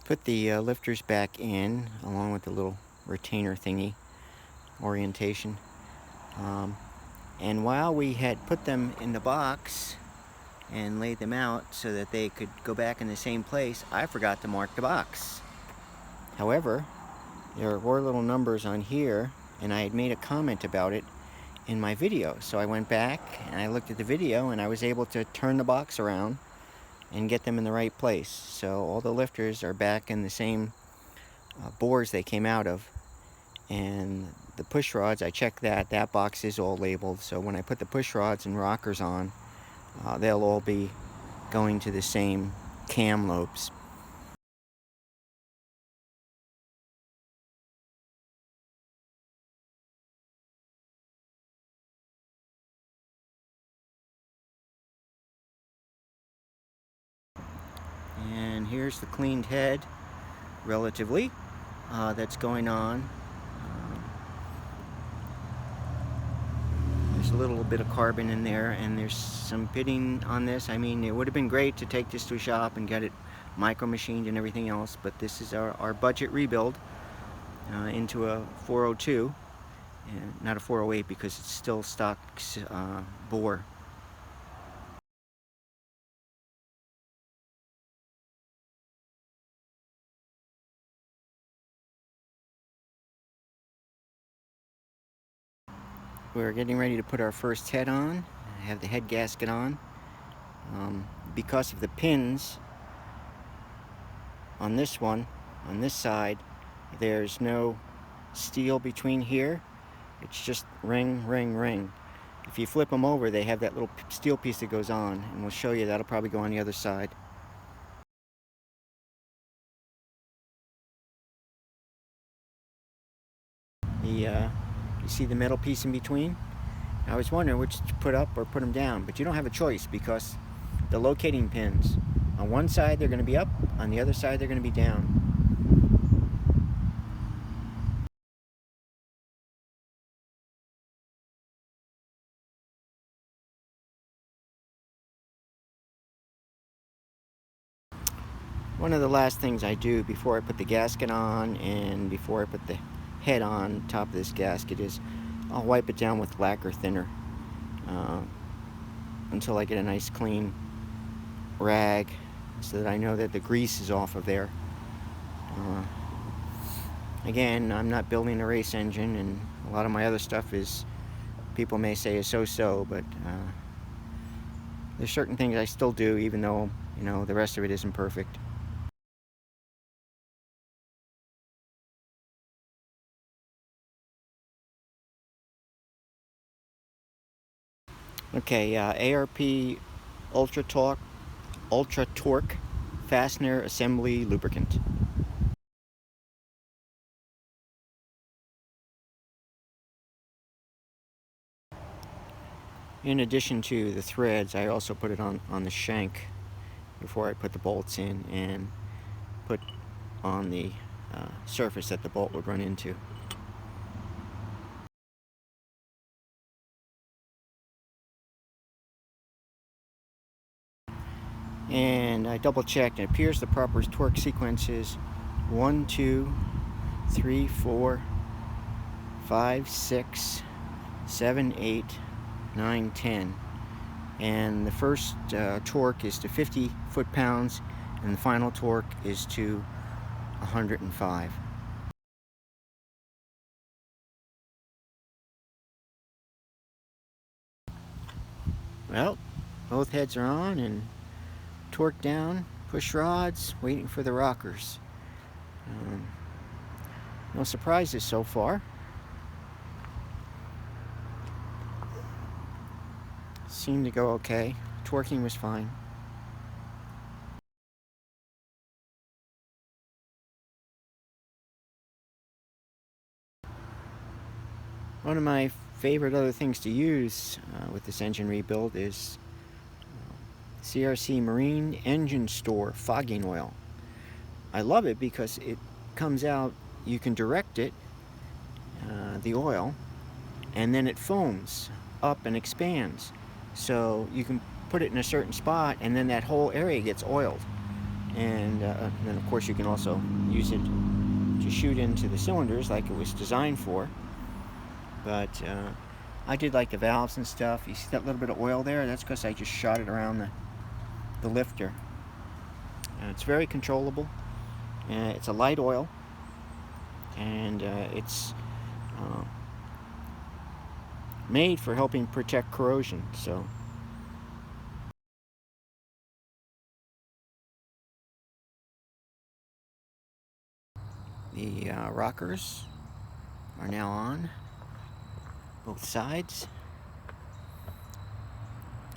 Put the lifters back in along with the little retainer thingy orientation. And while we had put them in the box and laid them out so that they could go back in the same place, I forgot to mark the box. However, there were little numbers on here, and I had made a comment about it in my video. So I went back and I looked at the video, and I was able to turn the box around and get them in the right place. So all the lifters are back in the same bores they came out of. And the push rods, I checked that box is all labeled. So when I put the push rods and rockers on, they'll all be going to the same cam lobes. And here's the cleaned head, relatively, that's going on. There's a little bit of carbon in there, and there's some pitting on this. I mean, it would have been great to take this to a shop and get it micro-machined and everything else, but this is our budget rebuild into a 402, and not a 408 because it's still stock bore. We're getting ready to put our first head on. I have the head gasket on. Because of the pins on this one, on this side, there's no steel between here. It's just ring, ring, ring. If you flip them over, they have that little steel piece that goes on, and we'll show you that'll probably go on the other side. You see the metal piece in between? I was wondering which to put up or put them down, but you don't have a choice because the locating pins, on one side they're going to be up, on the other side they're going to be down. One of the last things I do before I put the gasket on and before I put the head on top of this gasket is I'll wipe it down with lacquer thinner until I get a nice clean rag so that I know that the grease is off of there. Again, I'm not building a race engine, and a lot of my other stuff is, people may say, is so-so, but there's certain things I still do even though, you know, the rest of it isn't perfect. Okay, ARP Ultra Torque Fastener Assembly Lubricant. In addition to the threads, I also put it on the shank before I put the bolts in and put on the surface that the bolt would run into. And I double checked, and it appears the proper torque sequence is 1, 2, 3, 4, 5, 6, 7, 8, 9, 10. And the first torque is to 50 foot-pounds, and the final torque is to 105. Well, both heads are on and torque down, push rods, waiting for the rockers. No surprises so far. Seemed to go okay. Torquing was fine. One of my favorite other things to use with this engine rebuild is CRC Marine Engine Store fogging oil. I love it because it comes out, you can direct it, the oil, and then it foams up and expands. So you can put it in a certain spot, and then that whole area gets oiled. And then of course you can also use it to shoot into the cylinders like it was designed for. But I did like the valves and stuff. You see that little bit of oil there? That's because I just shot it around the lifter. It's very controllable. It's a light oil, and it's made for helping protect corrosion. So the rockers are now on both sides.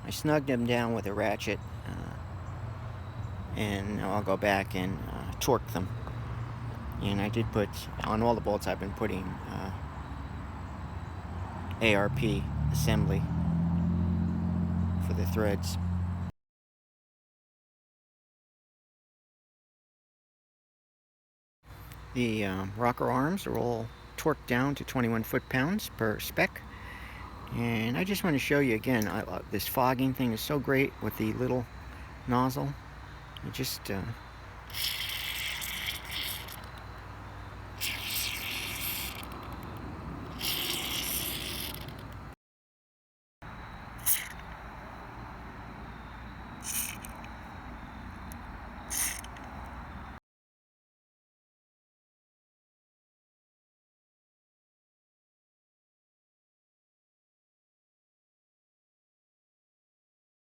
I snugged them down with a ratchet, and now I'll go back and torque them. And I did put, on all the bolts I've been putting ARP assembly for the threads. The rocker arms are all torqued down to 21 foot-pounds per spec. And I just want to show you again, this fogging thing is so great with the little nozzle. You just